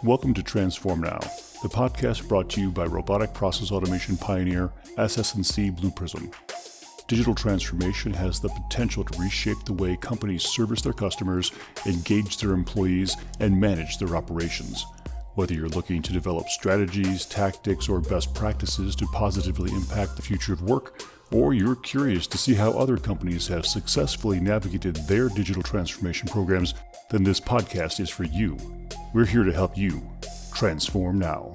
Welcome to Transform Now, the podcast brought to you by robotic process automation pioneer SS&C Blue Prism. Digital transformation has the potential to reshape the way companies service their customers, engage their employees, and manage their operations. Whether you're looking to develop strategies, tactics, or best practices to positively impact the future of work, or you're curious to see how other companies have successfully navigated their digital transformation programs, then this podcast is for you. We're here to help you transform now.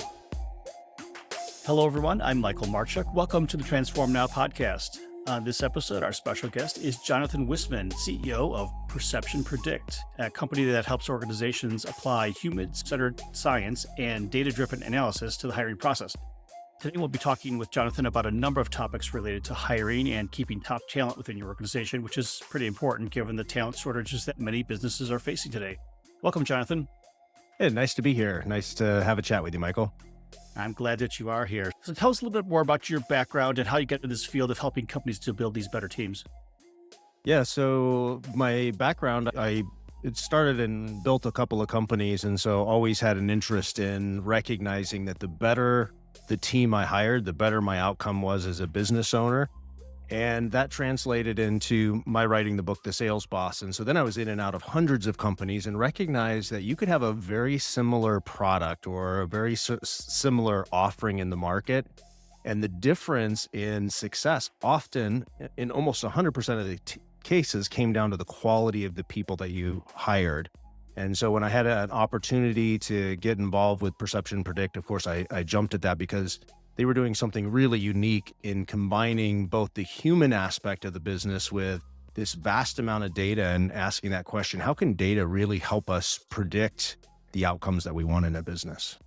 Hello, everyone. I'm Michael Marchuk. Welcome to the Transform Now podcast. On this episode, our special guest is Jonathan Porter-Whistman, CEO of Perception Predict, a company that helps organizations apply human-centered science and data-driven analysis to the hiring process. Today, we'll be talking with Jonathan about a number of topics related to hiring and keeping top talent within your organization, which is pretty important given the talent shortages that many businesses are facing today. Welcome, Jonathan. Hey, nice to be here. Nice to have a chat with you, Michael. I'm glad that you are here. So tell us a little bit more about your background and how you get into this field of helping companies to build these better teams. Yeah, so my background, I started and built a couple of companies, and so always had an interest in recognizing that the better the team I hired, the better my outcome was as a business owner. And that translated into my writing the book, The Sales Boss. And so then I was in and out of hundreds of companies and recognized that you could have a very similar product or a very similar offering in the market. And the difference in success often, in almost 100% of the cases, came down to the quality of the people that you hired. And so when I had an opportunity to get involved with Perception Predict, of course, I jumped at that because they were doing something really unique in combining both the human aspect of the business with this vast amount of data and asking that question, how can data really help us predict the outcomes that we want in a business?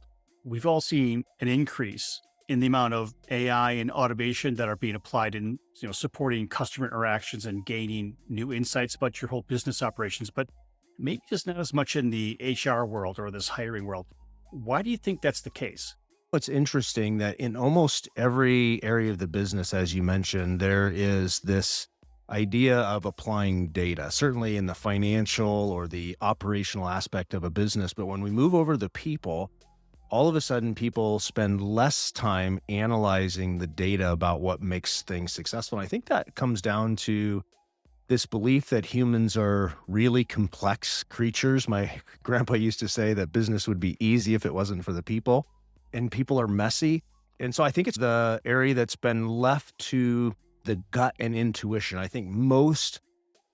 We've all seen an increase in the amount of AI and automation that are being applied in, supporting customer interactions and gaining new insights about your whole business operations, but maybe just not as much in the HR world or this hiring world. Why do you think that's the case? It's interesting that in almost every area of the business, as you mentioned, there is this idea of applying data, certainly in the financial or the operational aspect of a business. But when we move over to the people, all of a sudden people spend less time analyzing the data about what makes things successful. And I think that comes down to this belief that humans are really complex creatures. My grandpa used to say that business would be easy if it wasn't for the people. And people are messy. And so I think it's the area that's been left to the gut and intuition. I think most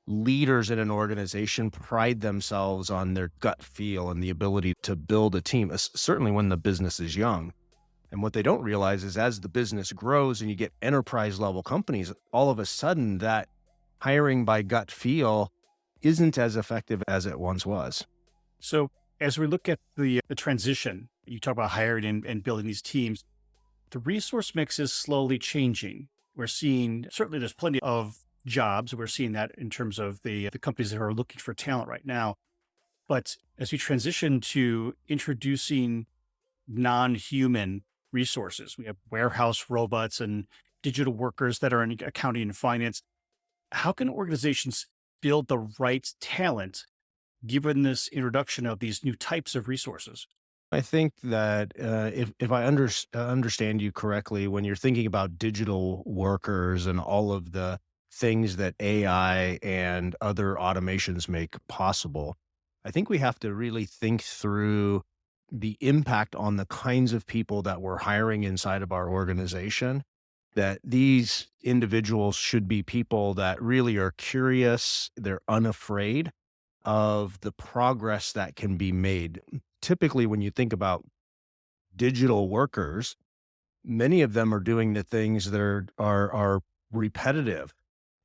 leaders in an organization pride themselves on their gut feel and the ability to build a team, certainly when the business is young. And what they don't realize is as the business grows and you get enterprise level companies, all of a sudden that hiring by gut feel isn't as effective as it once was. So as we look at the transition, you talk about hiring and building these teams, the resource mix is slowly changing. We're seeing, certainly there's plenty of jobs. We're seeing that in terms of the companies that are looking for talent right now. But as we transition to introducing non-human resources, we have warehouse robots and digital workers that are in accounting and finance. How can organizations build the right talent given this introduction of these new types of resources? I think that if I understand you correctly, when you're thinking about digital workers and all of the things that AI and other automations make possible, I think we have to really think through the impact on the kinds of people that we're hiring inside of our organization, that these individuals should be people that really are curious, they're unafraid of the progress that can be made. Typically, when you think about digital workers, many of them are doing the things that are repetitive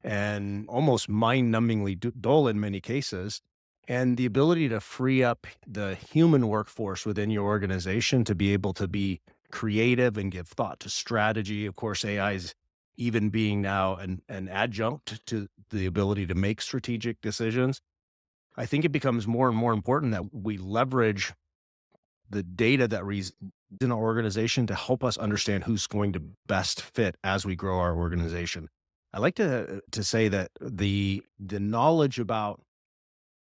and almost mind-numbingly dull in many cases. And the ability to free up the human workforce within your organization to be able to be creative and give thought to strategy. Of course, AI is even being now an adjunct to the ability to make strategic decisions. I think it becomes more and more important that we leverage the data that in our organization to help us understand who's going to best fit as we grow our organization. I like to say that the knowledge about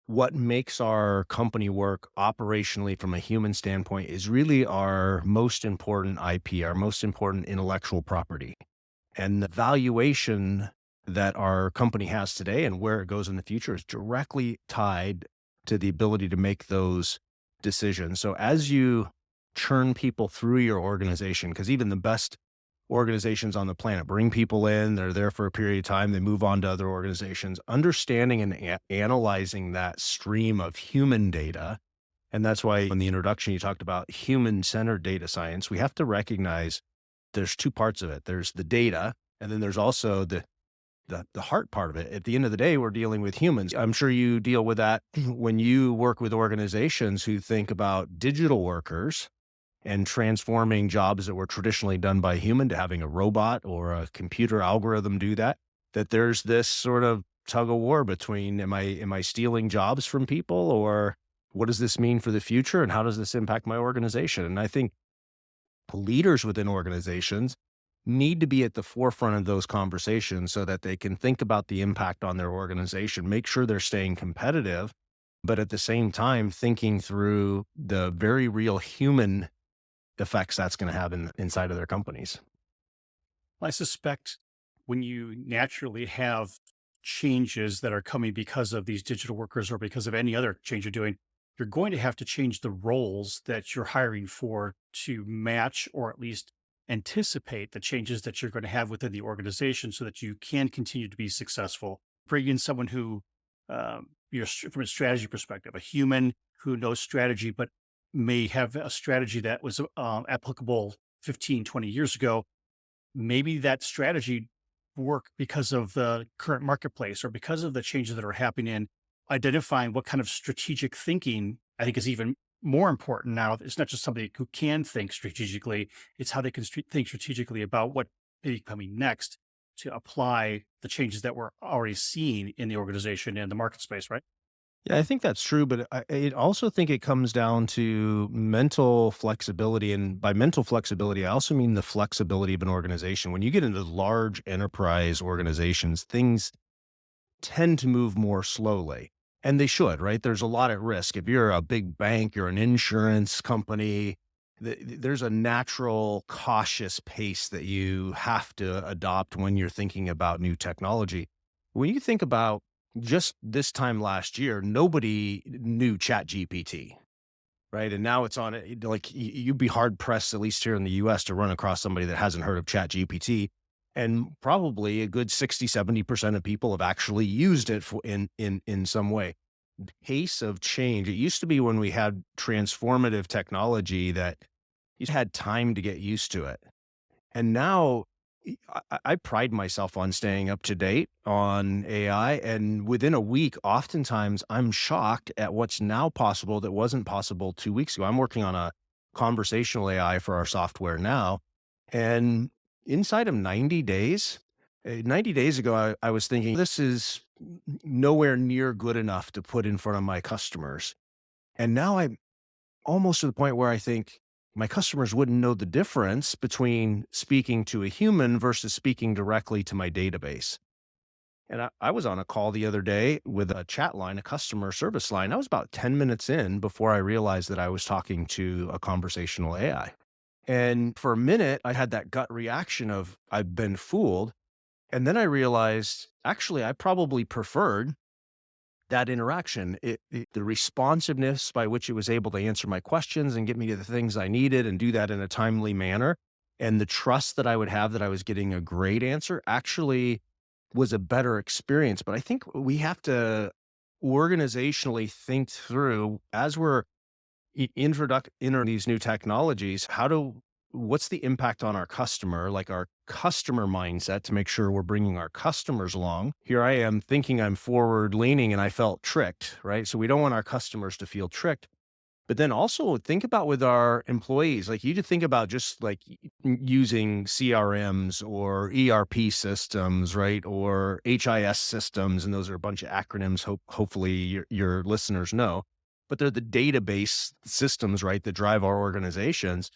what makes our company work operationally from a human standpoint is really our most important IP, our most important intellectual property. And the valuation that our company has today and where it goes in the future is directly tied to the ability to make those decisions. So as you churn people through your organization, because even the best organizations on the planet bring people in, they're there for a period of time, they move on to other organizations, understanding and analyzing that stream of human data. And that's why in the introduction, you talked about human-centered data science. We have to recognize there's two parts of it. There's the data, and then there's also the heart part of it. At the end of the day, we're dealing with humans. I'm sure you deal with that when you work with organizations who think about digital workers and transforming jobs that were traditionally done by human to having a robot or a computer algorithm do that, that there's this sort of tug of war between am I stealing jobs from people, or what does this mean for the future, and how does this impact my organization? And I think leaders within organizations need to be at the forefront of those conversations so that they can think about the impact on their organization, make sure they're staying competitive, but at the same time thinking through the very real human effects that's going to have inside of their companies. I suspect when you naturally have changes that are coming because of these digital workers or because of any other change you're doing, you're going to have to change the roles that you're hiring for to match or at least anticipate the changes that you're going to have within the organization so that you can continue to be successful. Bring in someone who, from a strategy perspective, a human who knows strategy, but may have a strategy that was applicable 15, 20 years ago. Maybe that strategy work because of the current marketplace or because of the changes that are happening in identifying what kind of strategic thinking I think is even more important now. It's not just somebody who can think strategically, it's how they can think strategically about what may be coming next to apply the changes that we're already seeing in the organization and the market space, right? Yeah, I think that's true, but I also think it comes down to mental flexibility. And by mental flexibility, I also mean the flexibility of an organization. When you get into large enterprise organizations, things tend to move more slowly, and they should, right? There's a lot at risk. If you're a big bank, you're an insurance company, there's a natural cautious pace that you have to adopt when you're thinking about new technology. When you think about just this time last year, nobody knew Chat GPT, right? And now it's on it. Like you'd be hard pressed, at least here in the US, to run across somebody that hasn't heard of Chat GPT. And probably a good 60, 70% of people have actually used it in some way. Pace of change. It used to be when we had transformative technology that you had time to get used to it. And now I pride myself on staying up to date on AI. And within a week, oftentimes I'm shocked at what's now possible that wasn't possible 2 weeks ago. I'm working on a conversational AI for our software now. And inside of 90 days, 90 days ago, I was thinking, this is nowhere near good enough to put in front of my customers. And now I'm almost to the point where I think my customers wouldn't know the difference between speaking to a human versus speaking directly to my database. And I was on a call the other day with a chat line, a customer service line. I was about 10 minutes in before I realized that I was talking to a conversational AI. And for a minute, I had that gut reaction of, I've been fooled. And then I realized, actually, I probably preferred that interaction, the responsiveness by which it was able to answer my questions and get me to the things I needed and do that in a timely manner. And the trust that I would have that I was getting a great answer actually was a better experience. But I think we have to organizationally think through as we're enter these new technologies, what's the impact on our customer, like our customer mindset, to make sure we're bringing our customers along. Here I am thinking I'm forward leaning and I felt tricked, right? So we don't want our customers to feel tricked. But then also think about with our employees, like you to think about just like using CRMs or ERP systems, right? Or HIS systems. And those are a bunch of acronyms. Hopefully your listeners know, but they're the database systems, right? That drive our organizations.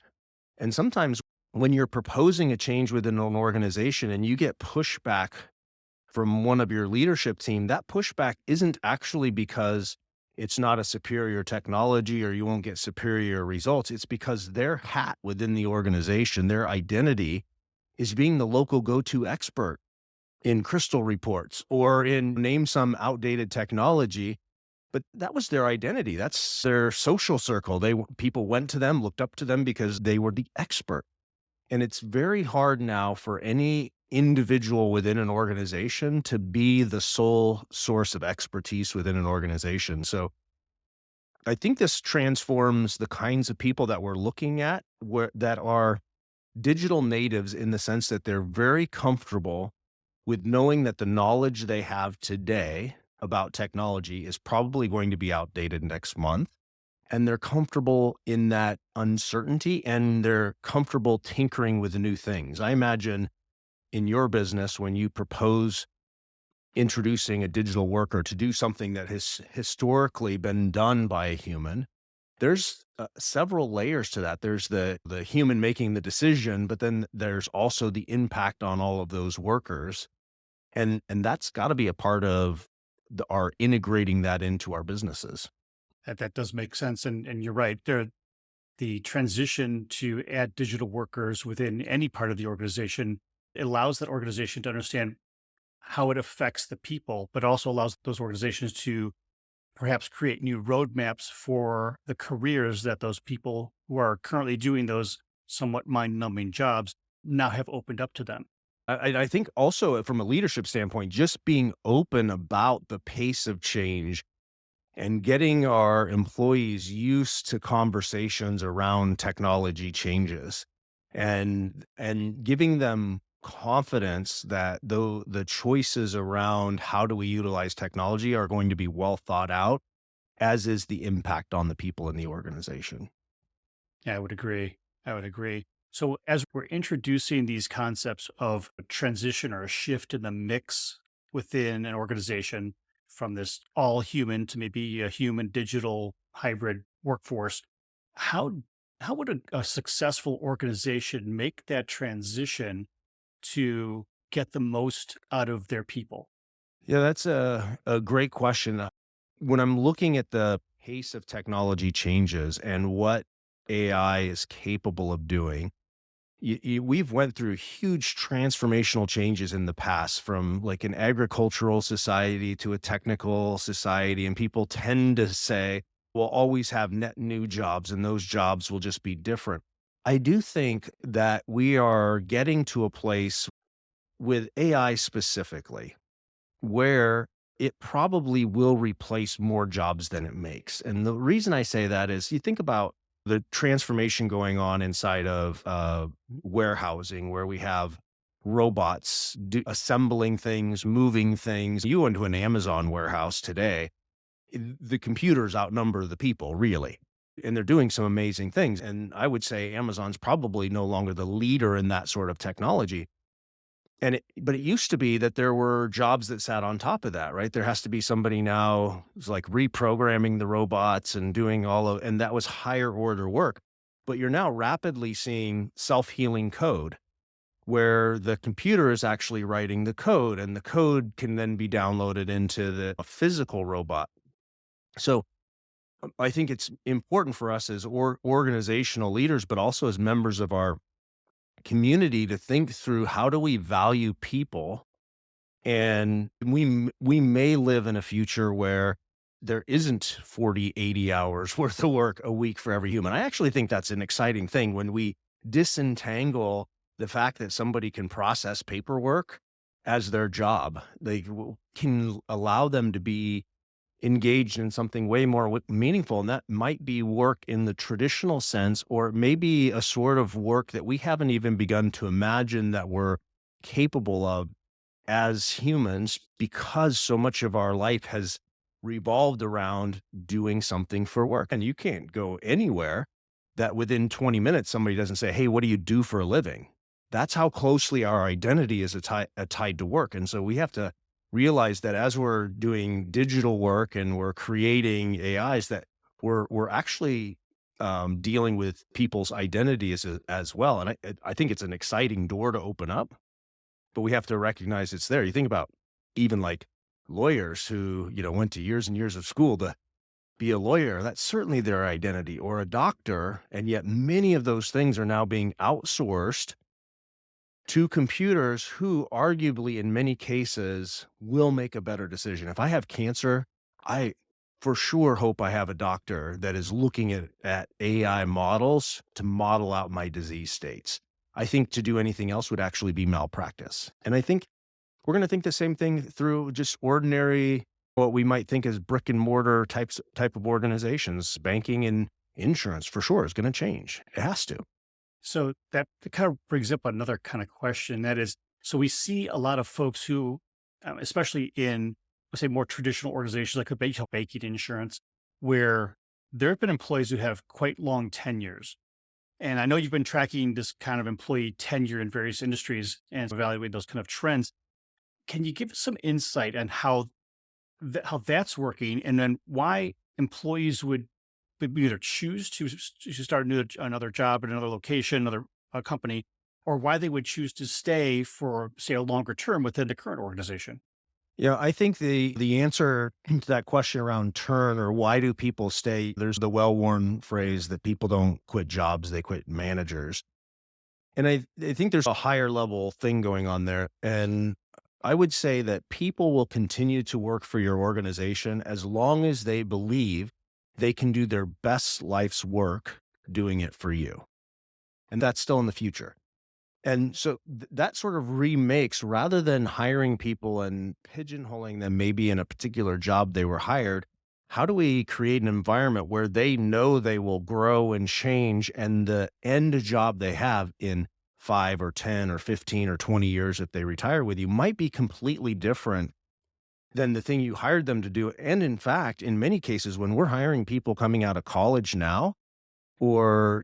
And sometimes when you're proposing a change within an organization and you get pushback from one of your leadership team, that pushback isn't actually because it's not a superior technology or you won't get superior results. It's because their hat within the organization, their identity is being the local go-to expert in crystal reports or in name some outdated technology. But that was their identity. That's their social circle. People went to them, looked up to them because they were the expert. And it's very hard now for any individual within an organization to be the sole source of expertise within an organization. So I think this transforms the kinds of people that we're looking at that are digital natives in the sense that they're very comfortable with knowing that the knowledge they have today about technology is probably going to be outdated next month. And they're comfortable in that uncertainty and they're comfortable tinkering with new things. I imagine in your business, when you propose introducing a digital worker to do something that has historically been done by a human, there's several layers to that. There's the human making the decision, but then there's also the impact on all of those workers. And that's got to be a part of our integrating that into our businesses. That does make sense. And you're right. The transition to add digital workers within any part of the organization allows that organization to understand how it affects the people, but also allows those organizations to perhaps create new roadmaps for the careers that those people who are currently doing those somewhat mind-numbing jobs now have opened up to them. I think also from a leadership standpoint, just being open about the pace of change and getting our employees used to conversations around technology changes and giving them confidence that though the choices around how do we utilize technology are going to be well thought out, as is the impact on the people in the organization. Yeah, I would agree. I would agree. So, as we're introducing these concepts of a transition or a shift in the mix within an organization from this all human to maybe a human digital hybrid workforce, how how would a successful organization make that transition to get the most out of their people? Yeah, that's a great question. When I'm looking at the pace of technology changes and what AI is capable of doing, we've went through huge transformational changes in the past from like an agricultural society to a technical society. And people tend to say, we'll always have net new jobs and those jobs will just be different. I do think that we are getting to a place with AI specifically where it probably will replace more jobs than it makes. And the reason I say that is you think about the transformation going on inside of warehousing, where we have robots assembling things, moving things. You go into an Amazon warehouse today, the computers outnumber the people, really. And they're doing some amazing things. And I would say Amazon's probably no longer the leader in that sort of technology. But it used to be that there were jobs that sat on top of that, right? There has to be somebody now who's like reprogramming the robots and doing and that was higher order work. But you're now rapidly seeing self-healing code where the computer is actually writing the code and the code can then be downloaded into a physical robot. So I think it's important for us as organizational leaders, but also as members of our community to think through how do we value people. And we may live in a future where there isn't 40, 80 hours worth of work a week for every human. I actually think that's an exciting thing when we disentangle the fact that somebody can process paperwork as their job. They can allow them to be engaged in something way more meaningful. And that might be work in the traditional sense, or maybe a sort of work that we haven't even begun to imagine that we're capable of as humans, because so much of our life has revolved around doing something for work. And you can't go anywhere that within 20 minutes, somebody doesn't say, hey, what do you do for a living? That's how closely our identity is tied to work. And so we have to realize that as we're doing digital work and we're creating AIs, that we're actually dealing with people's identities as well. And I think it's an exciting door to open up, but we have to recognize it's there. You think about even like lawyers who, went to years and years of school to be a lawyer. That's certainly their identity, or a doctor. And yet many of those things are now being outsourced to computers who arguably in many cases will make a better decision. If I have cancer, I for sure hope I have a doctor that is looking at AI models to model out my disease states. I think to do anything else would actually be malpractice. And I think we're going to think the same thing through just ordinary, what we might think as brick and mortar type of organizations. Banking and insurance for sure is going to change. It has to. So that kind of brings up another kind of question. That is, so we see a lot of folks who, especially in, let's say, more traditional organizations like banking insurance, where there have been employees who have quite long tenures. And I know you've been tracking this kind of employee tenure in various industries and evaluating those kind of trends. Can you give us some insight on how that's working, and then why employees would either choose to start another job at another location, another company, or why they would choose to stay for, say, a longer term within the current organization? Yeah, I think the answer to that question around turn or why do people stay, there's the well-worn phrase that people don't quit jobs, they quit managers. And I think there's a higher level thing going on there. And I would say that people will continue to work for your organization as long as they believe they can do their best life's work doing it for you. And that's still in the future. And so that sort of remakes, rather than hiring people and pigeonholing them maybe in a particular job they were hired, how do we create an environment where they know they will grow and change, and the end job they have in 5 or 10 or 15 or 20 years, if they retire with you, might be completely different than the thing you hired them to do. And in fact, in many cases, when we're hiring people coming out of college now, or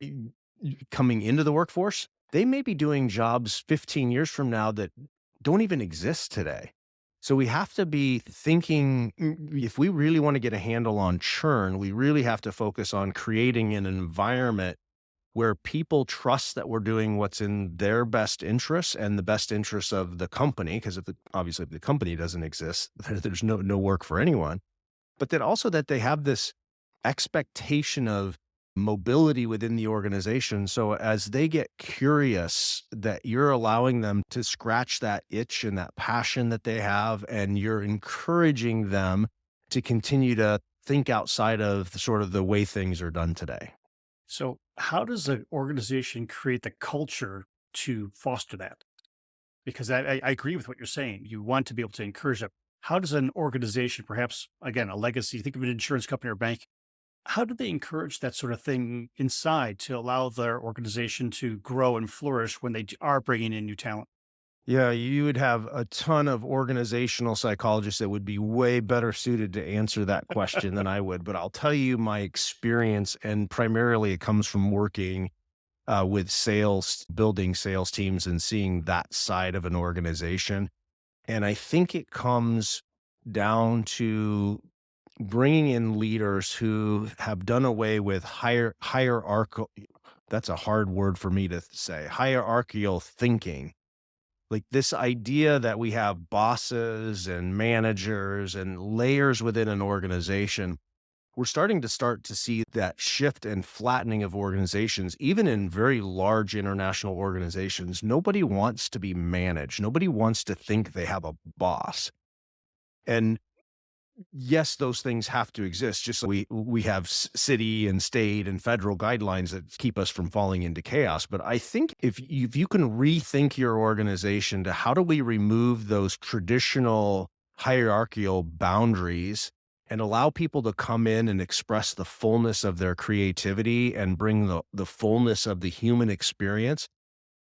coming into the workforce, they may be doing jobs 15 years from now that don't even exist today. So we have to be thinking, if we really want to get a handle on churn, we really have to focus on creating an environment where people trust that we're doing what's in their best interests and the best interests of the company. Because obviously if the company doesn't exist, there's no work for anyone. But that also that they have this expectation of mobility within the organization. So as they get curious, that you're allowing them to scratch that itch and that passion that they have, and you're encouraging them to continue to think outside of sort of the way things are done today. So, how does an organization create the culture to foster that? Because I agree with what you're saying. You want to be able to encourage that. How does an organization, perhaps again a legacy, think of an insurance company or bank, how do they encourage that sort of thing inside to allow their organization to grow and flourish when are bringing in new talent? Yeah, you would have a ton of organizational psychologists that would be way better suited to answer that question than I would. But I'll tell you my experience, and primarily it comes from working with sales, building sales teams and seeing that side of an organization. And I think it comes down to bringing in leaders who have done away with hierarchical, that's a hard word for me to say, hierarchical thinking. Like this idea that we have bosses and managers and layers within an organization. We're starting to see that shift and flattening of organizations, even in very large international organizations. Nobody wants to be managed. Nobody wants to think they have a boss. And yes, those things have to exist. Just like we have city and state and federal guidelines that keep us from falling into chaos. But I think if you can rethink your organization to how do we remove those traditional hierarchical boundaries and allow people to come in and express the fullness of their creativity and bring the fullness of the human experience.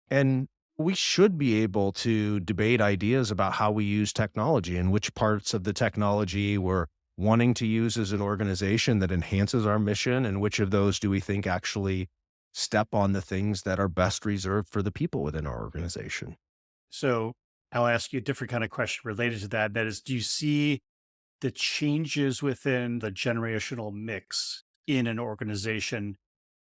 And we should be able to debate ideas about how we use technology and which parts of the technology we're wanting to use as an organization that enhances our mission, and which of those do we think actually step on the things that are best reserved for the people within our organization. So, I'll ask you a different kind of question related to that. That is, do you see the changes within the generational mix in an organization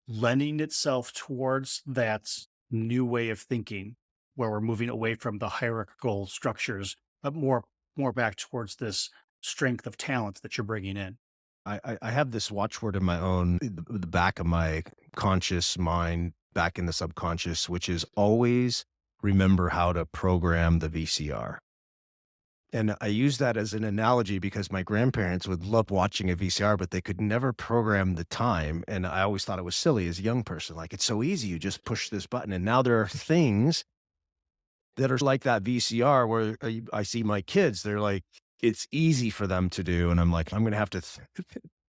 lending itself towards that new way of thinking, where we're moving away from the hierarchical structures, but more back towards this strength of talent that you're bringing in? I have this watchword in my own, the back of my conscious mind, back in the subconscious, which is always remember how to program the VCR. And I use that as an analogy because my grandparents would love watching a VCR, but they could never program the time. And I always thought it was silly as a young person. Like, it's so easy. You just push this button. And now there are things that are like that VCR where I see my kids, they're like, it's easy for them to do. And I'm like, I'm going to have to,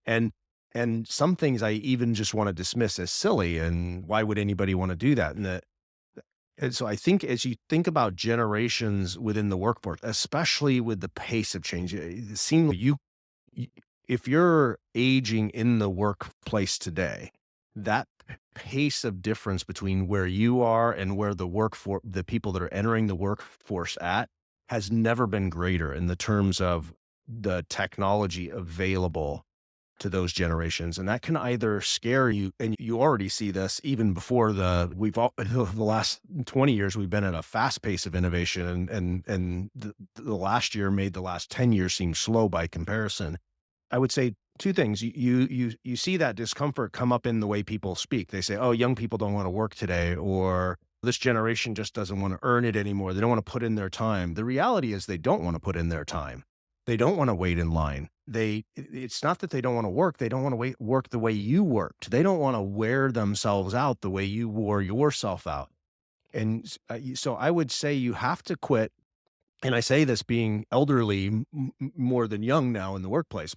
and, and some things I even just want to dismiss as silly. And why would anybody want to do that? And so I think as you think about generations within the workforce, especially with the pace of change, it seems like y- if you're aging in the workplace today, that pace of difference between where you are and where the people that are entering the workforce at has never been greater in the terms of the technology available to those generations. And that can either scare you, and you already see this even before the last 20 years, we've been at a fast pace of innovation, and the last year made the last 10 years seem slow by comparison. I would say two things. You see that discomfort come up in the way people speak. They say, oh, young people don't want to work today, or this generation just doesn't want to earn it anymore. They don't want to put in their time. The reality is they don't want to put in their time. They don't want to wait in line. It's not that they don't want to work. They don't want to work the way you worked. They don't want to wear themselves out the way you wore yourself out. And so I would say you have to quit. And I say this being elderly more than young now in the workplace.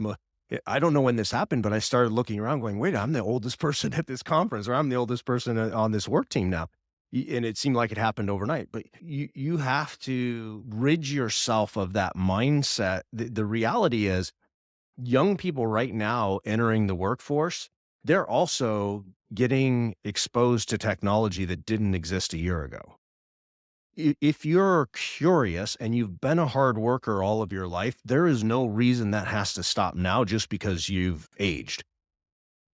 I don't know when this happened, but I started looking around going, wait, I'm the oldest person at this conference, or I'm the oldest person on this work team now. And it seemed like it happened overnight, but you have to rid yourself of that mindset. The reality is young people right now entering the workforce, they're also getting exposed to technology that didn't exist a year ago. If you're curious and you've been a hard worker all of your life, there is no reason that has to stop now just because you've aged.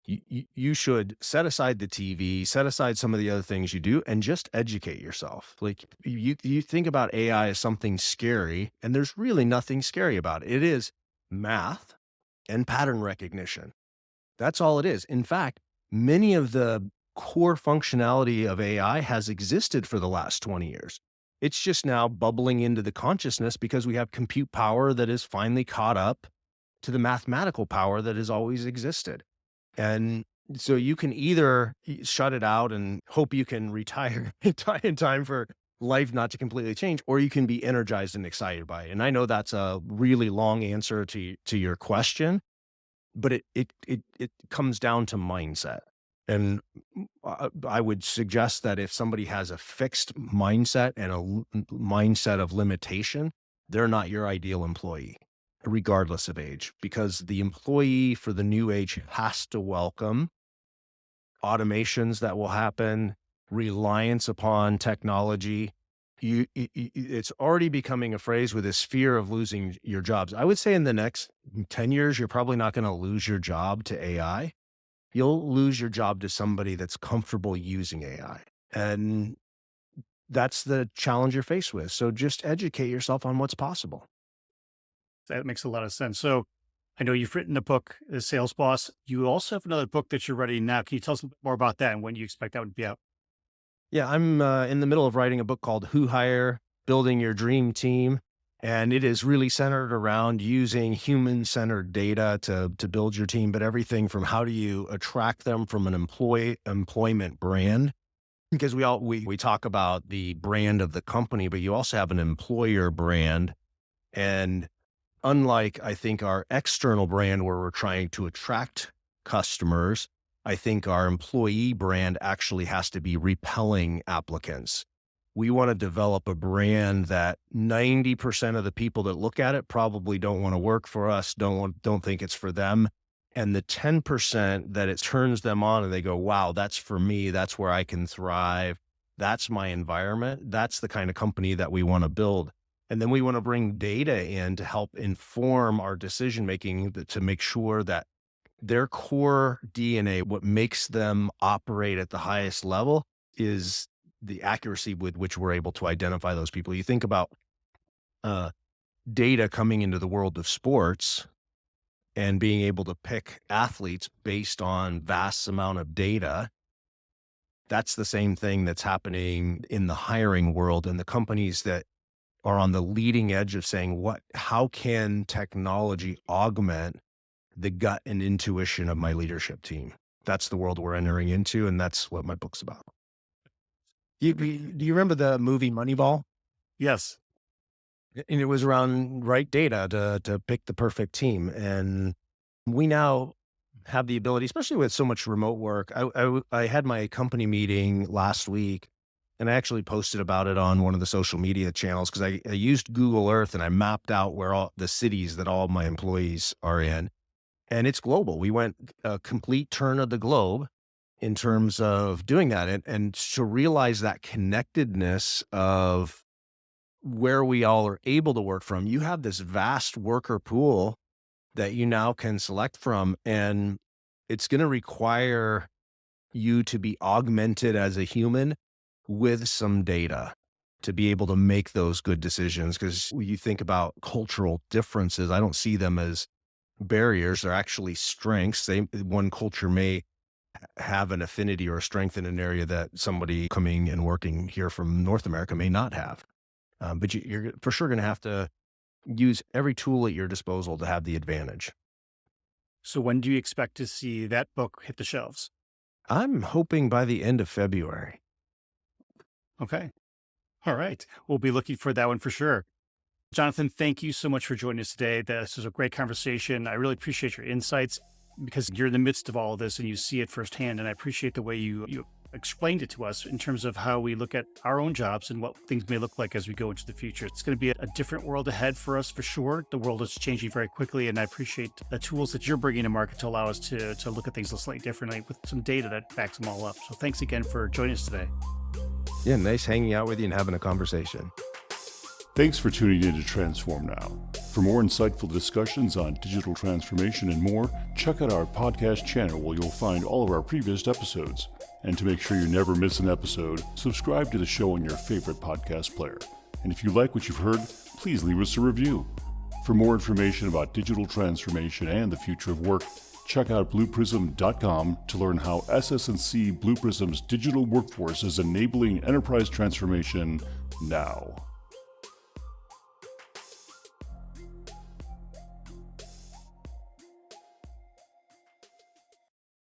You should set aside the TV, set aside some of the other things you do, and just educate yourself. Like you think about AI as something scary, and there's really nothing scary about it. It is math and pattern recognition. That's all it is. In fact, many of the core functionality of AI has existed for the last 20 years. It's just now bubbling into the consciousness because we have compute power that is finally caught up to the mathematical power that has always existed. And so you can either shut it out and hope you can retire in time for life not to completely change, or you can be energized and excited by it. And I know that's a really long answer to your question, but it comes down to mindset. And I would suggest that if somebody has a fixed mindset and a mindset of limitation, they're not your ideal employee, regardless of age, because the employee for the new age has to welcome automations that will happen, reliance upon technology. It's already becoming a phrase with this fear of losing your jobs. I would say in the next 10 years, you're probably not going to lose your job to AI. You'll lose your job to somebody that's comfortable using AI. And that's the challenge you're faced with. So just educate yourself on what's possible. That makes a lot of sense. So I know you've written a book, The Sales Boss. You also have another book that you're writing now. Can you tell us a bit more about that and when you expect that would be out? Yeah, I'm in the middle of writing a book called Who Hire? Building Your Dream Team. And it is really centered around using human-centered data to build your team, but everything from how do you attract them from an employment brand? Because we talk about the brand of the company, but you also have an employer brand. And unlike, I think, our external brand where we're trying to attract customers, I think our employee brand actually has to be repelling applicants. We want to develop a brand that 90% of the people that look at it probably don't want to work for us, don't think it's for them. And the 10% that it turns them on and they go, wow, that's for me. That's where I can thrive. That's my environment. That's the kind of company that we want to build. And then we want to bring data in to help inform our decision-making to make sure that their core DNA, what makes them operate at the highest level, is the accuracy with which we're able to identify those people. You think about data coming into the world of sports, and being able to pick athletes based on vast amount of data, that's the same thing that's happening in the hiring world, and the companies that are on the leading edge of saying, how can technology augment the gut and intuition of my leadership team? That's the world we're entering into, and that's what my book's about. Do you remember the movie Moneyball? Yes. And it was around right data to pick the perfect team. And we now have the ability, especially with so much remote work. I had my company meeting last week, and I actually posted about it on one of the social media channels because I used Google Earth and I mapped out where all the cities that all my employees are in. And it's global. We went a complete turn of the globe in terms of doing that. And to realize that connectedness of where we all are able to work from, you have this vast worker pool that you now can select from. And it's going to require you to be augmented as a human with some data to be able to make those good decisions. Because when you think about cultural differences, I don't see them as barriers. They're actually strengths. One culture may have an affinity or a strength in an area that somebody coming and working here from North America may not have. But you're for sure going to have to use every tool at your disposal to have the advantage. So when do you expect to see that book hit the shelves? I'm hoping by the end of February. Okay. All right. We'll be looking for that one for sure. Jonathan, thank you so much for joining us today. This was a great conversation. I really appreciate your insights because you're in the midst of all of this and you see it firsthand. And I appreciate the way you explained it to us in terms of how we look at our own jobs and what things may look like as we go into the future. It's going to be a different world ahead for us for sure. The world is changing very quickly, and I appreciate the tools that you're bringing to market to allow us to look at things slightly differently with some data that backs them all up. So thanks again for joining us today. Yeah, nice hanging out with you and having a conversation. Thanks for tuning in to Transform Now. For more insightful discussions on digital transformation and more, check out our podcast channel where you'll find all of our previous episodes. And to make sure you never miss an episode, subscribe to the show on your favorite podcast player. And if you like what you've heard, please leave us a review. For more information about digital transformation and the future of work, check out blueprism.com to learn how SS&C Blue Prism's digital workforce is enabling enterprise transformation now.